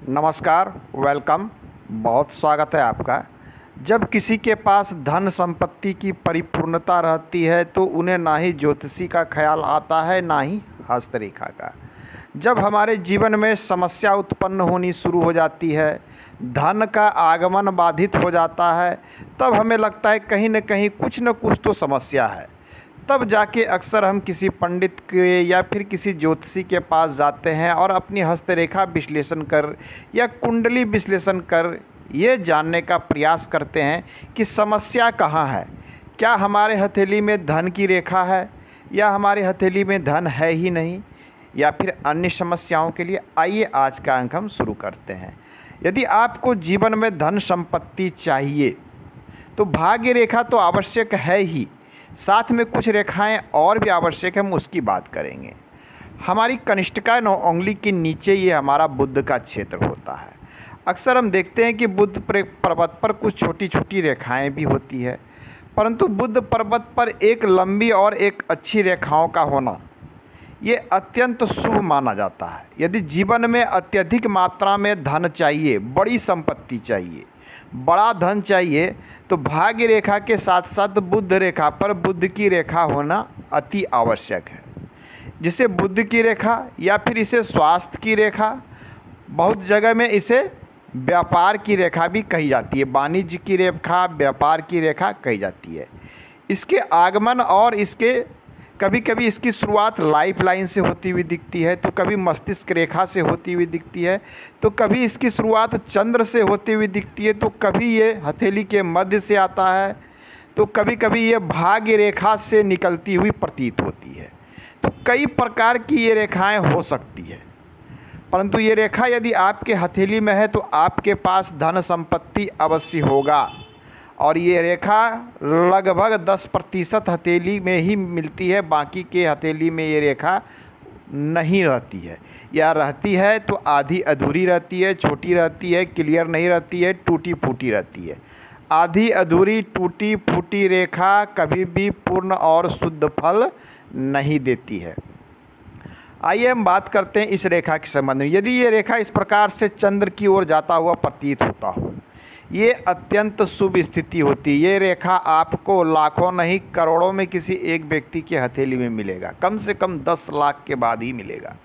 नमस्कार, वेलकम। बहुत स्वागत है आपका। जब किसी के पास धन संपत्ति की परिपूर्णता रहती है तो उन्हें ना ही ज्योतिषी का ख्याल आता है ना ही हस्तरेखा का। जब हमारे जीवन में समस्या उत्पन्न होनी शुरू हो जाती है, धन का आगमन बाधित हो जाता है, तब हमें लगता है कहीं न कहीं कुछ न कुछ तो समस्या है। तब जाके अक्सर हम किसी पंडित के या फिर किसी ज्योतिषी के पास जाते हैं और अपनी हस्तरेखा विश्लेषण कर या कुंडली विश्लेषण कर ये जानने का प्रयास करते हैं कि समस्या कहाँ है। क्या हमारे हथेली में धन की रेखा है या हमारे हथेली में धन है ही नहीं, या फिर अन्य समस्याओं के लिए। आइए आज का अंक हम शुरू करते हैं। यदि आपको जीवन में धन संपत्ति चाहिए तो भाग्य रेखा तो आवश्यक है ही, साथ में कुछ रेखाएं और भी आवश्यक है, हम उसकी बात करेंगे। हमारी कनिष्ठिका 9 उंगली के नीचे ये हमारा बुध का क्षेत्र होता है। अक्सर हम देखते हैं कि बुध पर्वत पर कुछ छोटी छोटी रेखाएं भी होती है, परंतु बुध पर्वत पर एक लंबी और एक अच्छी रेखाओं का होना ये अत्यंत शुभ माना जाता है। यदि जीवन में अत्यधिक मात्रा में धन चाहिए, बड़ी संपत्ति चाहिए, बड़ा धन चाहिए, तो भाग्य रेखा के साथ साथ बुध रेखा पर बुध की रेखा होना अति आवश्यक है। जिसे बुध की रेखा या फिर इसे स्वास्थ्य की रेखा, बहुत जगह में इसे व्यापार की रेखा भी कही जाती है, वाणिज्य की रेखा, व्यापार की रेखा कही जाती है। इसके आगमन और इसके कभी कभी इसकी शुरुआत लाइफ लाइन से होती हुई दिखती है, तो कभी मस्तिष्क रेखा से होती हुई दिखती है, तो कभी इसकी शुरुआत चंद्र से होती हुई दिखती है, तो कभी ये हथेली के मध्य से आता है, तो कभी कभी ये भाग्य रेखा से निकलती हुई प्रतीत होती है। तो कई प्रकार की ये रेखाएं हो सकती है, परंतु ये रेखा यदि आपके हथेली में है तो आपके पास धन संपत्ति अवश्य होगा। और ये रेखा लगभग 10% हथेली में ही मिलती है, बाकी के हथेली में ये रेखा नहीं रहती है, या रहती है तो आधी अधूरी रहती है, छोटी रहती है, क्लियर नहीं रहती है, टूटी फूटी रहती है। आधी अधूरी टूटी फूटी रेखा कभी भी पूर्ण और शुद्ध फल नहीं देती है। आइए हम बात करते हैं इस रेखा के संबंध में। यदि ये रेखा इस प्रकार से चंद्र की ओर जाता हुआ प्रतीत होता हो, ये अत्यंत शुभ स्थिति होती है। ये रेखा आपको लाखों नहीं करोड़ों में किसी एक व्यक्ति के हथेली में मिलेगा, कम से कम 10 लाख के बाद ही मिलेगा।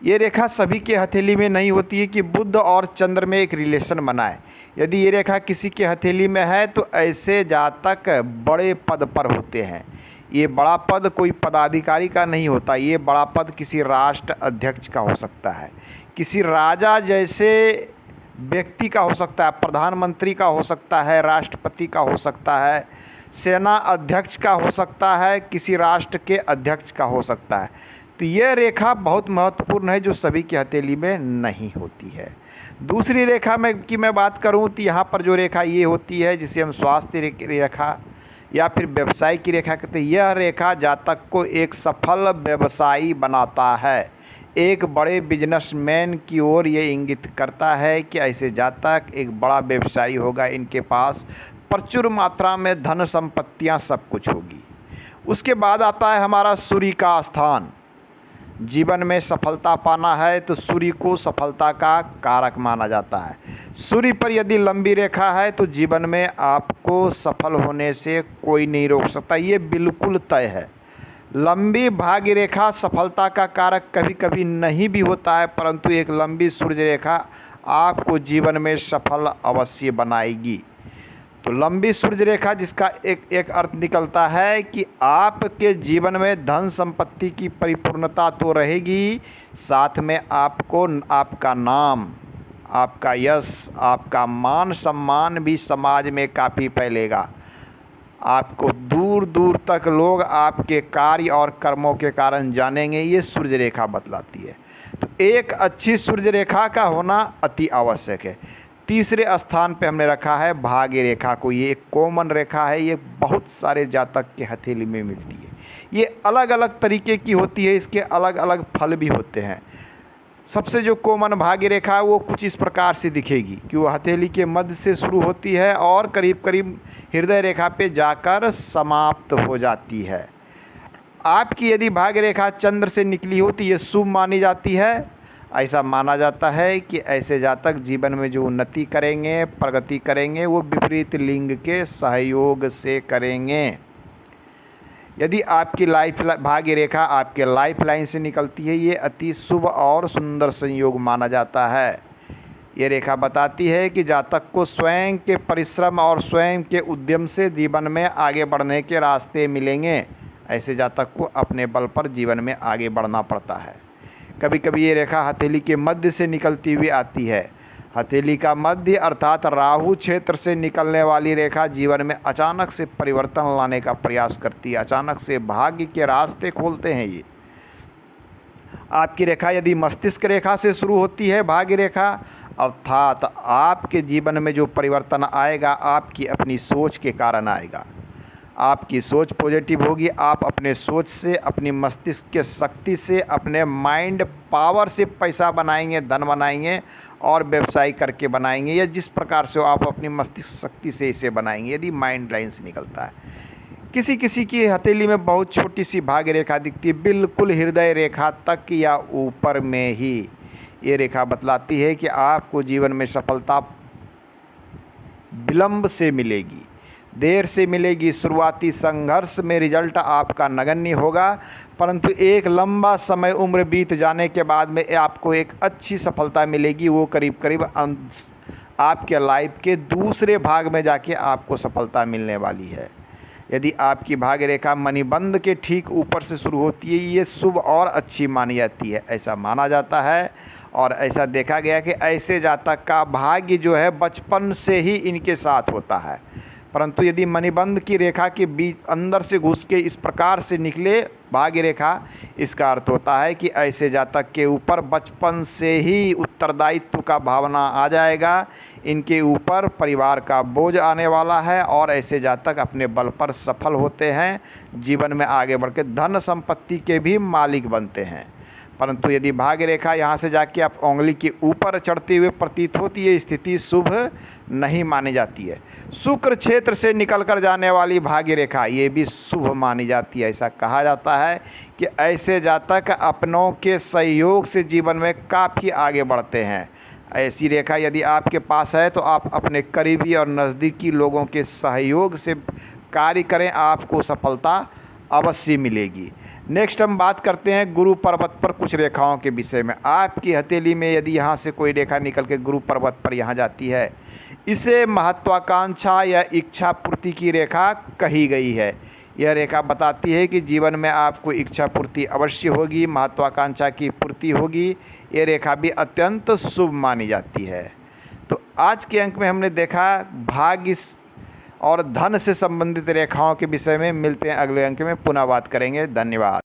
ये रेखा सभी के हथेली में नहीं होती है कि बुध और चंद्र में एक रिलेशन बनाए। यदि ये रेखा किसी के हथेली में है तो ऐसे जातक बड़े पद पर होते हैं। ये बड़ा पद कोई पदाधिकारी का नहीं होता, ये बड़ा पद किसी राष्ट्र अध्यक्ष का हो सकता है, किसी राजा जैसे व्यक्ति का हो सकता है, प्रधानमंत्री का हो सकता है, राष्ट्रपति का हो सकता है, सेना अध्यक्ष का हो सकता है, किसी राष्ट्र के अध्यक्ष का हो सकता है। तो यह रेखा बहुत महत्वपूर्ण है जो सभी की हथेली में नहीं होती है। दूसरी रेखा में की मैं बात करूं तो यहाँ पर जो रेखा ये होती है जिसे हम स्वास्थ्य रेखा या फिर व्यवसाय की रेखा कहते हैं। यह रेखा जातक को एक सफल व्यवसायी बनाता है, एक बड़े बिजनेसमैन की ओर ये इंगित करता है कि ऐसे जातक एक बड़ा व्यवसायी होगा, इनके पास प्रचुर मात्रा में धन संपत्तियां सब कुछ होगी। उसके बाद आता है हमारा सूर्य का स्थान। जीवन में सफलता पाना है तो सूर्य को सफलता का कारक माना जाता है। सूर्य पर यदि लंबी रेखा है तो जीवन में आपको सफल होने से कोई नहीं रोक सकता, ये बिल्कुल तय है। लंबी भाग्य रेखा सफलता का कारक कभी कभी नहीं भी होता है, परंतु एक लंबी सूर्य रेखा आपको जीवन में सफल अवश्य बनाएगी। तो लंबी सूर्य रेखा जिसका एक अर्थ निकलता है कि आपके जीवन में धन संपत्ति की परिपूर्णता तो रहेगी, साथ में आपको आपका नाम, आपका यश, आपका मान सम्मान भी समाज में काफ़ी फैलेगा। आपको दूर दूर तक लोग आपके कार्य और कर्मों के कारण जानेंगे, ये सूर्य रेखा बतलाती है। तो एक अच्छी सूर्य रेखा का होना अति आवश्यक है। तीसरे स्थान पे हमने रखा है भाग्य रेखा को। ये एक कॉमन रेखा है, ये बहुत सारे जातक के हथेली में मिलती है। ये अलग अलग तरीके की होती है, इसके अलग अलग फल भी होते हैं। सबसे जो कॉमन भाग्य रेखा है वो कुछ इस प्रकार से दिखेगी कि वो हथेली के मध्य से शुरू होती है और करीब करीब हृदय रेखा पे जाकर समाप्त हो जाती है। आपकी यदि भाग्य रेखा चंद्र से निकली हो तो ये शुभ मानी जाती है। ऐसा माना जाता है कि ऐसे जातक जीवन में जो उन्नति करेंगे, प्रगति करेंगे, वो विपरीत लिंग के सहयोग से करेंगे। यदि आपकी भाग्य रेखा आपके लाइफ लाइन से निकलती है, ये अति शुभ और सुंदर संयोग माना जाता है। ये रेखा बताती है कि जातक को स्वयं के परिश्रम और स्वयं के उद्यम से जीवन में आगे बढ़ने के रास्ते मिलेंगे। ऐसे जातक को अपने बल पर जीवन में आगे बढ़ना पड़ता है। कभी कभी ये रेखा हथेली के मध्य से निकलती हुई आती है। हथेली का मध्य अर्थात राहु क्षेत्र से निकलने वाली रेखा जीवन में अचानक से परिवर्तन लाने का प्रयास करती है। अचानक से भाग्य के रास्ते खोलते हैं ये। आपकी रेखा यदि मस्तिष्क रेखा से शुरू होती है, भाग्य रेखा, अर्थात आपके जीवन में जो परिवर्तन आएगा आपकी अपनी सोच के कारण आएगा। आपकी सोच पॉजिटिव होगी। आप अपने सोच से, अपनी मस्तिष्क के शक्ति से, अपने माइंड पावर से पैसा बनाएंगे, धन बनाएंगे और व्यवसाय करके बनाएंगे, या जिस प्रकार से आप अपनी मस्तिष्क शक्ति से इसे बनाएंगे, यदि माइंड लाइन से निकलता है। किसी किसी की हथेली में बहुत छोटी सी भाग्य रेखा दिखती है, बिल्कुल हृदय रेखा तक या ऊपर में ही। ये रेखा बतलाती है कि आपको जीवन में सफलता विलंब से मिलेगी, देर से मिलेगी। शुरुआती संघर्ष में रिजल्ट आपका नगण्य होगा, परंतु एक लंबा समय उम्र बीत जाने के बाद में आपको एक अच्छी सफलता मिलेगी। वो करीब करीब आपके लाइफ के दूसरे भाग में जाके आपको सफलता मिलने वाली है। यदि आपकी भाग्य रेखा मणिबंध के ठीक ऊपर से शुरू होती है, ये शुभ और अच्छी मानी जाती है, ऐसा माना जाता है। और ऐसा देखा गया कि ऐसे जातक का भाग्य जो है बचपन से ही इनके साथ होता है। परंतु यदि मणिबंध की रेखा के बीच अंदर से घुस के इस प्रकार से निकले भाग्य रेखा, इसका अर्थ होता है कि ऐसे जातक के ऊपर बचपन से ही उत्तरदायित्व का भावना आ जाएगा, इनके ऊपर परिवार का बोझ आने वाला है और ऐसे जातक अपने बल पर सफल होते हैं, जीवन में आगे बढ़ के धन संपत्ति के भी मालिक बनते हैं। परंतु यदि भाग्य रेखा यहाँ से जाके आप उंगली के ऊपर चढ़ते हुए प्रतीत होती है, स्थिति शुभ नहीं मानी जाती है। शुक्र क्षेत्र से निकलकर जाने वाली भाग्य रेखा ये भी शुभ मानी जाती है। ऐसा कहा जाता है कि ऐसे जातक अपनों के सहयोग से जीवन में काफ़ी आगे बढ़ते हैं। ऐसी रेखा यदि आपके पास है तो आप अपने करीबी और नज़दीकी लोगों के सहयोग से कार्य करें, आपको सफलता अवश्य मिलेगी। नेक्स्ट हम बात करते हैं गुरु पर्वत पर कुछ रेखाओं के विषय में। आपकी हथेली में यदि यहाँ से कोई रेखा निकल के गुरु पर्वत पर यहाँ जाती है, इसे महत्वाकांक्षा या इच्छा पूर्ति की रेखा कही गई है। यह रेखा बताती है कि जीवन में आपको इच्छा पूर्ति अवश्य होगी, महत्वाकांक्षा की पूर्ति होगी। ये रेखा भी अत्यंत शुभ मानी जाती है। तो आज के अंक में हमने देखा भाग्य और धन से संबंधित रेखाओं के विषय में। मिलते हैं अगले अंक में, पुनः बात करेंगे। धन्यवाद।